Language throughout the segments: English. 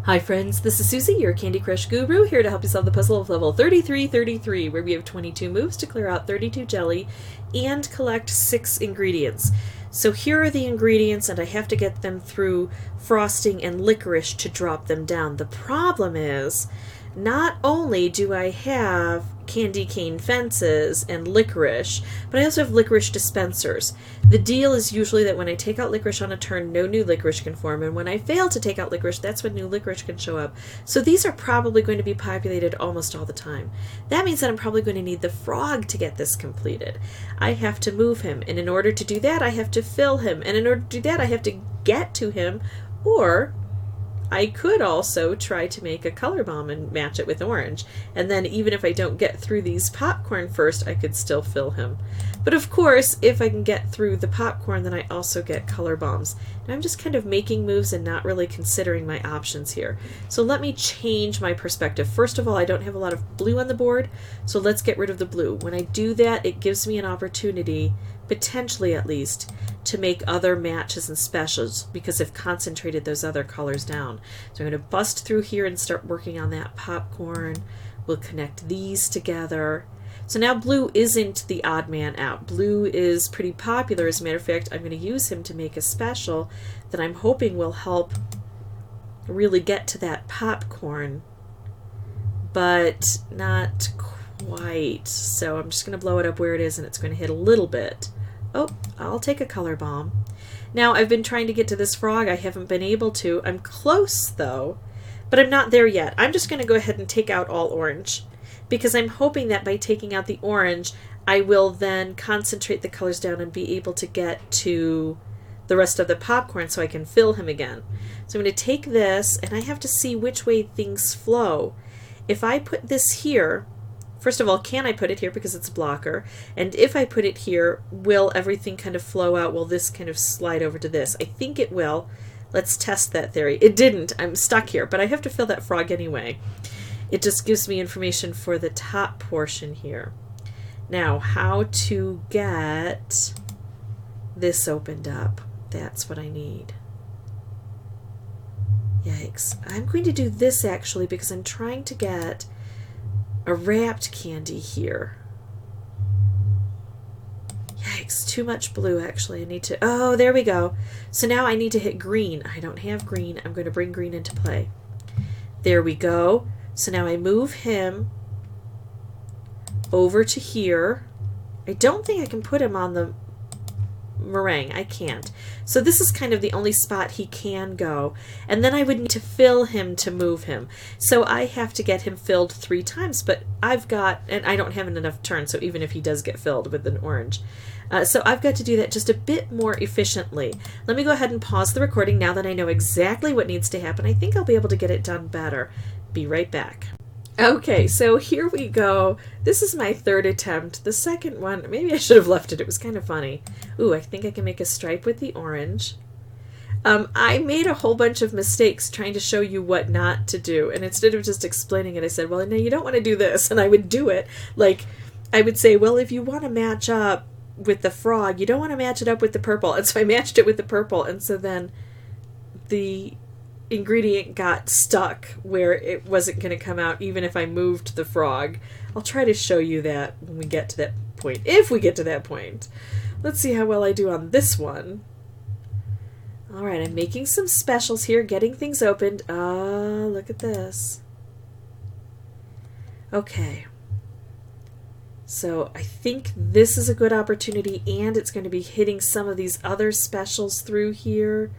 Hi friends, this is Suzy, your Candy Crush guru, here to help you solve the puzzle of level 3333, where we have 22 moves to clear out 32 jelly and collect 6 ingredients. So here are the ingredients, and I have to get them through frosting and licorice to drop them down. The problem is, not only do I have candy cane fences and licorice, but I also have licorice dispensers. The deal is usually that when I take out licorice on a turn, no new licorice can form, and when I fail to take out licorice, that's when new licorice can show up. So these are probably going to be populated almost all the time. That means that I'm probably going to need the frog to get this completed. I have to move him, and in order to do that, I have to fill him, and in order to do that, I have to get to him, or I could also try to make a color bomb and match it with orange. And then even if I don't get through these popcorn first, I could still fill him. But of course, if I can get through the popcorn, then I also get color bombs. Now I'm just kind of making moves and not really considering my options here. So let me change my perspective. First of all, I don't have a lot of blue on the board, so let's get rid of the blue. When I do that, it gives me an opportunity, potentially at least, to make other matches and specials because I've concentrated those other colors down. So I'm going to bust through here and start working on that popcorn. We'll connect these together. So now blue isn't the odd man out. Blue is pretty popular. As a matter of fact, I'm going to use him to make a special that I'm hoping will help really get to that popcorn, but not quite. So I'm just going to blow it up where it is, and it's going to hit a little bit. Oh, I'll take a color bomb. Now, I've been trying to get to this frog. I haven't been able to. I'm close, though, but I'm not there yet. I'm just going to go ahead and take out all orange because I'm hoping that by taking out the orange, I will then concentrate the colors down and be able to get to the rest of the popcorn so I can fill him again. So I'm going to take this, and I have to see which way things flow. If I put this here, first of all, can I put it here because it's a blocker? And if I put it here, will everything kind of flow out? Will this kind of slide over to this? I think it will. Let's test that theory. It didn't. I'm stuck here, but I have to fill that frog anyway. It just gives me information for the top portion here. Now, how to get this opened up? That's what I need. Yikes. I'm going to do this actually because I'm trying to get a wrapped candy here. Yikes, too much blue actually. I need to, oh, there we go. So now I need to hit green. I don't have green. I'm going to bring green into play. There we go. So now I move him over to here. I don't think I can put him on the meringue. I can't. So this is kind of the only spot he can go. And then I would need to fill him to move him. So I have to get him filled 3 times, but I've got, and I don't have enough turns, so even if he does get filled with an orange. So I've got to do that just a bit more efficiently. Let me go ahead and pause the recording now that I know exactly what needs to happen. I think I'll be able to get it done better. Be right back. Okay, so here we go. This is my 3rd attempt. The second one, maybe I should have left it. It was kind of funny. Ooh, I think I can make a stripe with the orange. I made a whole bunch of mistakes trying to show you what not to do. And instead of just explaining it, I said, well, no, you don't want to do this. And I would do it. Like, I would say, well, if you want to match up with the frog, you don't want to match it up with the purple. And so I matched it with the purple. And so then the ingredient got stuck where it wasn't going to come out even if I moved the frog. I'll try to show you that when we get to that point, if we get to that point. Let's see how well I do on this one. Alright, I'm making some specials here, getting things opened. Look at this. Okay. So I think this is a good opportunity, and it's going to be hitting some of these other specials through here.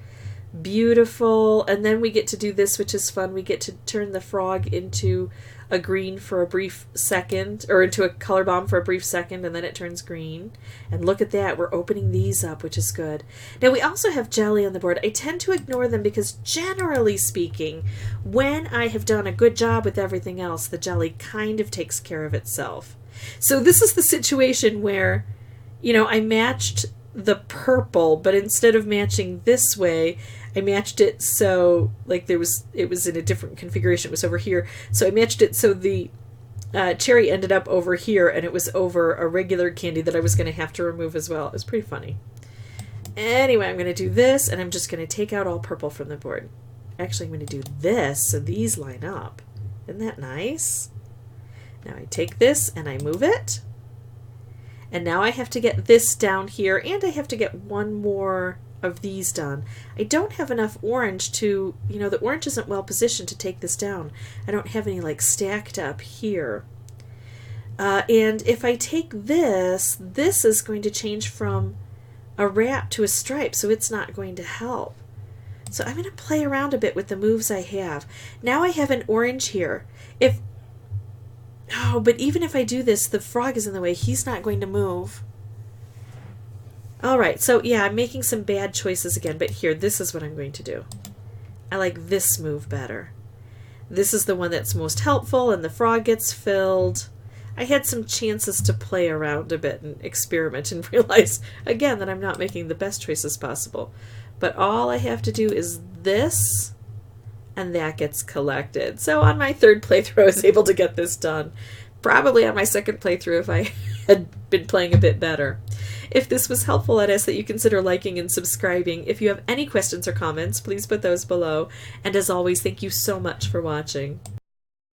Beautiful. And then we get to do this, which is fun. We get to turn the frog into a green for a brief second, or into a color bomb for a brief second, and then it turns green. And look at that. We're opening these up, which is good. Now, we also have jelly on the board. I tend to ignore them because, generally speaking, when I have done a good job with everything else, the jelly kind of takes care of itself. So this is the situation where, you know, I matched the purple, but instead of matching this way, I matched it so like it was in a different configuration. It was over here. So I matched it so the cherry ended up over here, and it was over a regular candy that I was going to have to remove as well. It was pretty funny. Anyway, I'm going to do this, and I'm just going to take out all purple from the board. Actually, I'm going to do this so these line up. Isn't that nice? Now I take this and I move it. And now I have to get this down here, and I have to get one more of these done. I don't have enough orange to, the orange isn't well positioned to take this down. I don't have any like stacked up here. And if I take this, this is going to change from a wrap to a stripe, so it's not going to help. So I'm going to play around a bit with the moves I have. Now I have an orange here. But even if I do this, the frog is in the way. He's not going to move. Alright, so yeah, I'm making some bad choices again, but here, this is what I'm going to do. I like this move better. This is the one that's most helpful, and the frog gets filled. I had some chances to play around a bit and experiment and realize, again, that I'm not making the best choices possible. But all I have to do is this, and that gets collected. So on my third playthrough, I was able to get this done. Probably on my second playthrough if I had been playing a bit better. If this was helpful, I'd ask that you consider liking and subscribing. If you have any questions or comments, please put those below. And as always, thank you so much for watching.